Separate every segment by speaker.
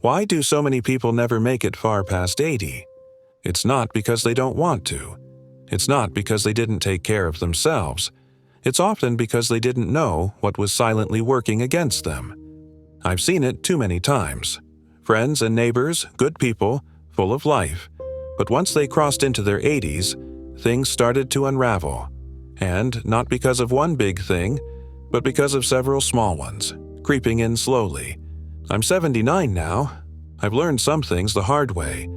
Speaker 1: Why do so many people never make it far past 80? It's not because they don't want to. It's not because they didn't take care of themselves. It's often because they didn't know what was silently working against them. I've seen it too many times. Friends and neighbors, good people, full of life. But once they crossed into their 80s, things started to unravel. And not because of one big thing, but because of several small ones, creeping in slowly. I'm 79 now. I've learned some things the hard way.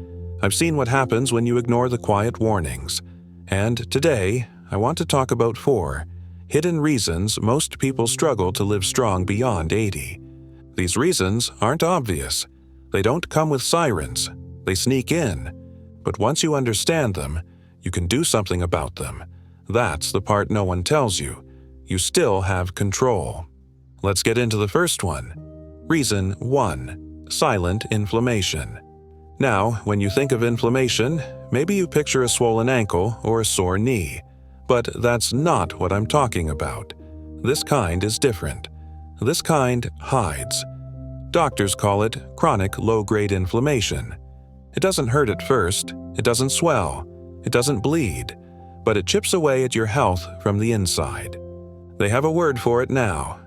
Speaker 1: I've seen what happens when you ignore the quiet warnings. And today, I want to talk about 4 hidden reasons most people struggle to live strong beyond 80. These reasons aren't obvious. They don't come with sirens. They sneak in. But once you understand them, you can do something about them. That's the part no one tells you. You still have control. Let's get into the first one. Reason 1. Silent inflammation. Now, when you think of inflammation, maybe you picture a swollen ankle or a sore knee. But that's not what I'm talking about. This kind is different. This kind hides. Doctors call it chronic low-grade inflammation. It doesn't hurt at first, it doesn't swell, it doesn't bleed, but it chips away at your health from the inside. They have a word for it now.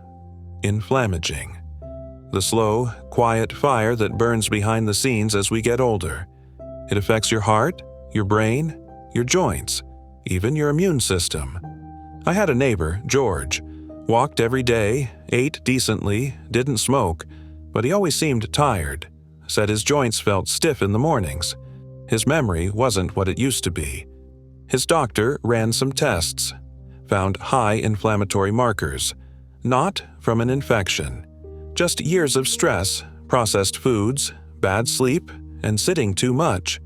Speaker 1: Inflammaging. The slow, quiet fire that burns behind the scenes as we get older. It affects your heart, your brain, your joints, even your immune system. I had a neighbor, George. Walked every day, ate decently, didn't smoke, but he always seemed tired. Said his joints felt stiff in the mornings. His memory wasn't what it used to be. His doctor ran some tests, found high inflammatory markers, not from an infection. Just years of stress, processed foods, bad sleep, and sitting too much.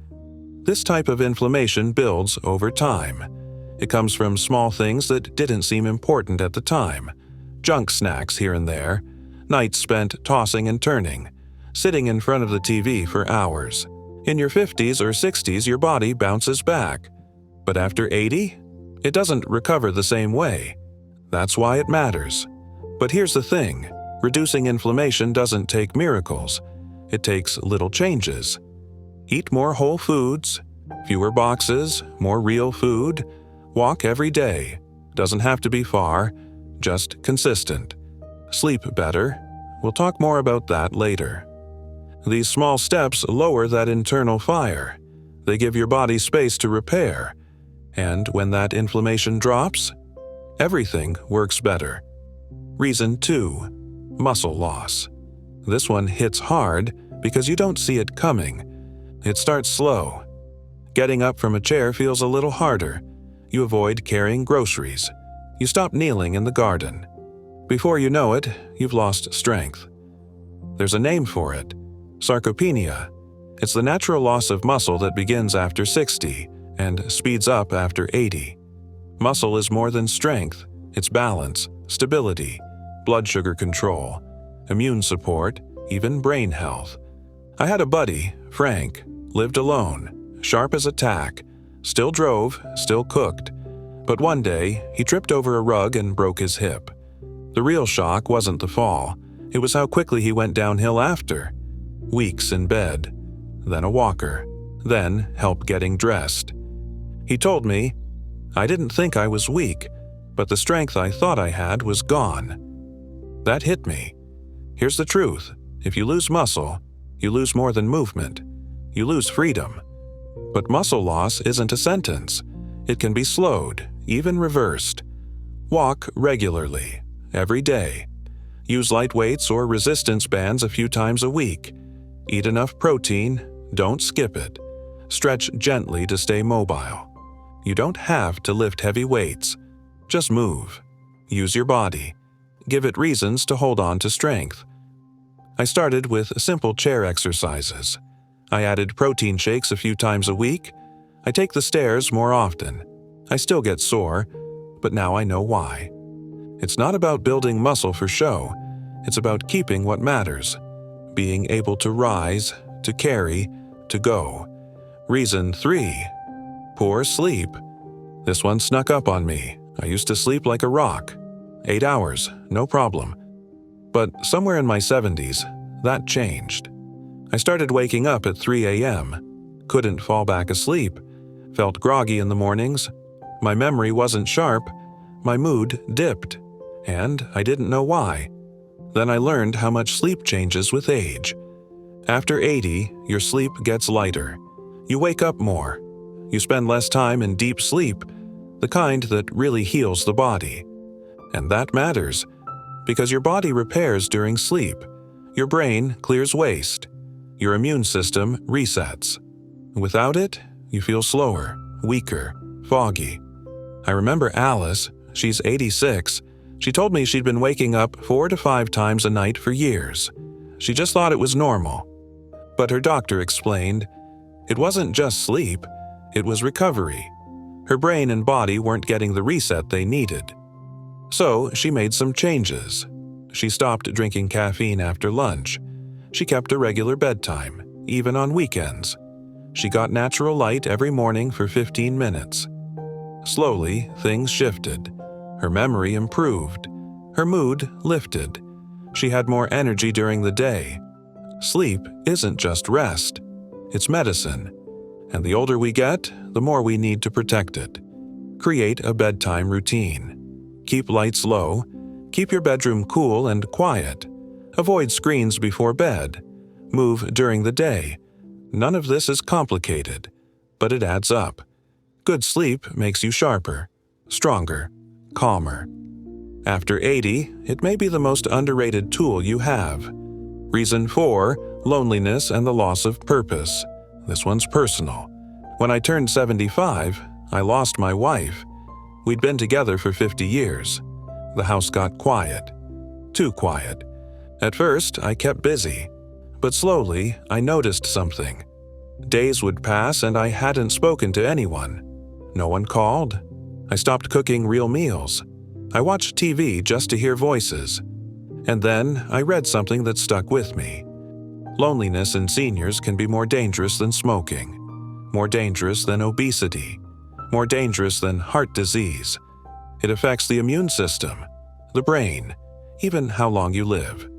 Speaker 1: This type of inflammation builds over time. It comes from small things that didn't seem important at the time. Junk snacks here and there, nights spent tossing and turning, sitting in front of the TV for hours. In your 50s or 60s, your body bounces back. But after 80, it doesn't recover the same way. That's why it matters. But here's the thing. Reducing inflammation doesn't take miracles. It takes little changes. Eat more whole foods, fewer boxes, more real food. Walk every day. Doesn't have to be far, just consistent. Sleep better. We'll talk more about that later. These small steps lower that internal fire. They give your body space to repair. And when that inflammation drops, everything works better. Reason 2. Muscle loss. This one hits hard because you don't see it coming. It starts slow. Getting up from a chair feels a little harder. You avoid carrying groceries. You stop kneeling in the garden. Before you know it, you've lost strength. There's a name for it. Sarcopenia. It's the natural loss of muscle that begins after 60 and speeds up after 80. Muscle is more than strength. It's balance, stability, blood sugar control, immune support, even brain health. I had a buddy, Frank, lived alone, sharp as a tack, still drove, still cooked. But one day, he tripped over a rug and broke his hip. The real shock wasn't the fall. It was how quickly he went downhill after. Weeks in bed, then a walker, then help getting dressed. He told me, "I didn't think I was weak, but the strength I thought I had was gone." That hit me. Here's the truth. If you lose muscle, you lose more than movement. You lose freedom. But muscle loss isn't a sentence. It can be slowed, even reversed. Walk regularly, every day. Use light weights or resistance bands a few times a week. Eat enough protein, don't skip it. Stretch gently to stay mobile. You don't have to lift heavy weights. Just move. Use your body. Give it reasons to hold on to strength. I started with simple chair exercises. I added protein shakes a few times a week. I take the stairs more often. I still get sore, but now I know why. It's not about building muscle for show. It's about keeping what matters. Being able to rise, to carry, to go. Reason 3. Poor sleep. This one snuck up on me. I used to sleep like a rock. 8 hours, no problem. But somewhere in my 70s, that changed. I started waking up at 3 a.m., couldn't fall back asleep, felt groggy in the mornings, my memory wasn't sharp, my mood dipped, and I didn't know why. Then I learned how much sleep changes with age. After 80, your sleep gets lighter. You wake up more. You spend less time in deep sleep, the kind that really heals the body. And that matters, because your body repairs during sleep. Your brain clears waste. Your immune system resets. Without it, you feel slower, weaker, foggy. I remember Alice, she's 86, she told me she'd been waking up 4 to 5 times a night for years. She just thought it was normal. But her doctor explained, it wasn't just sleep, it was recovery. Her brain and body weren't getting the reset they needed. So she made some changes. She stopped drinking caffeine after lunch. She kept a regular bedtime, even on weekends. She got natural light every morning for 15 minutes. Slowly, things shifted. Her memory improved. Her mood lifted. She had more energy during the day. Sleep isn't just rest. It's medicine. And the older we get, the more we need to protect it. Create a bedtime routine. Keep lights low. Keep your bedroom cool and quiet. Avoid screens before bed. Move during the day. None of this is complicated, but it adds up. Good sleep makes you sharper, stronger, calmer. After 80, it may be the most underrated tool you have. Reason 4, loneliness and the loss of purpose. This one's personal. When I turned 75, I lost my wife. We'd been together for 50 years. The house got quiet. Too quiet. At first, I kept busy. But slowly, I noticed something. Days would pass and I hadn't spoken to anyone. No one called. I stopped cooking real meals. I watched TV just to hear voices. And then I read something that stuck with me. Loneliness in seniors can be more dangerous than smoking, more dangerous than obesity, more dangerous than heart disease. It affects the immune system, the brain, even how long you live.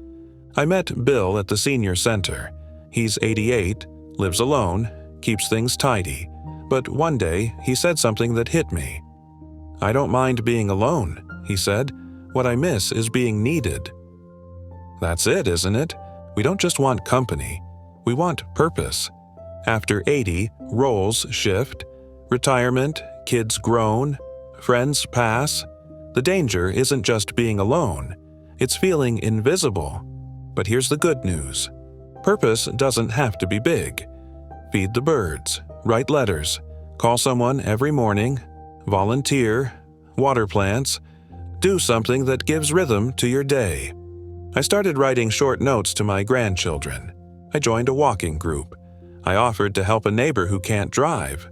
Speaker 1: I met Bill at the senior center. He's 88, lives alone, keeps things tidy. But one day, he said something that hit me. "I don't mind being alone," he said. "What I miss is being needed." That's it, isn't it? We don't just want company. We want purpose. After 80, roles shift. Retirement, kids grown, friends pass. The danger isn't just being alone. It's feeling invisible. But here's the good news. Purpose doesn't have to be big. Feed the birds, write letters, call someone every morning, volunteer, water plants, do something that gives rhythm to your day. I started writing short notes to my grandchildren. I joined a walking group. I offered to help a neighbor who can't drive.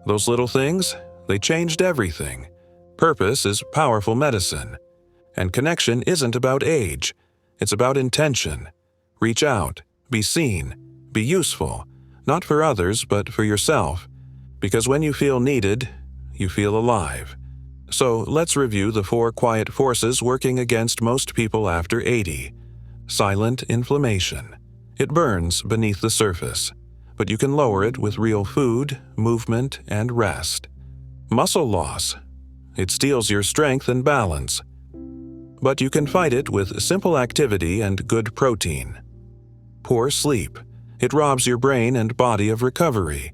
Speaker 1: Those little things, they changed everything. Purpose is powerful medicine. And connection isn't about age. It's about intention. Reach out, be seen, be useful, not for others, but for yourself. Because when you feel needed, you feel alive. So let's review the 4 quiet forces working against most people after 80. Silent inflammation. It burns beneath the surface, but you can lower it with real food, movement, and rest. Muscle loss. It steals your strength and balance. But you can fight it with simple activity and good protein. Poor sleep. It robs your brain and body of recovery,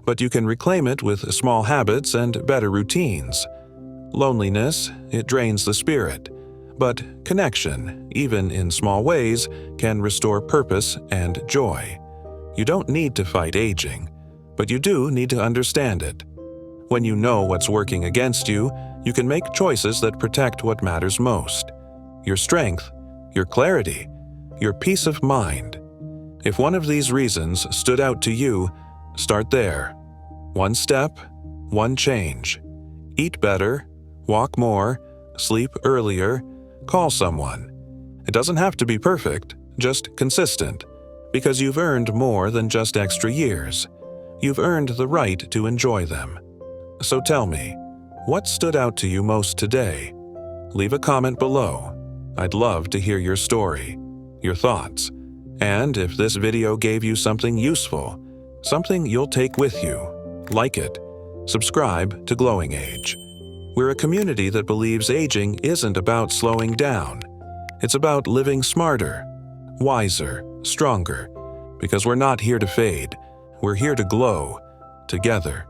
Speaker 1: but you can reclaim it with small habits and better routines. Loneliness, it drains the spirit, but connection, even in small ways, can restore purpose and joy. You don't need to fight aging, but you do need to understand it. When you know what's working against you, you can make choices that protect what matters most. Your strength, your clarity, your peace of mind. If one of these reasons stood out to you, start there. One step, one change. Eat better, walk more, sleep earlier, call someone. It doesn't have to be perfect, just consistent, because you've earned more than just extra years. You've earned the right to enjoy them. So tell me, what stood out to you most today? Leave a comment below. I'd love to hear your story, your thoughts. And if this video gave you something useful, something you'll take with you, like it. Subscribe to GlowingAge. We're a community that believes aging isn't about slowing down. It's about living smarter, wiser, stronger. Because we're not here to fade. We're here to glow together.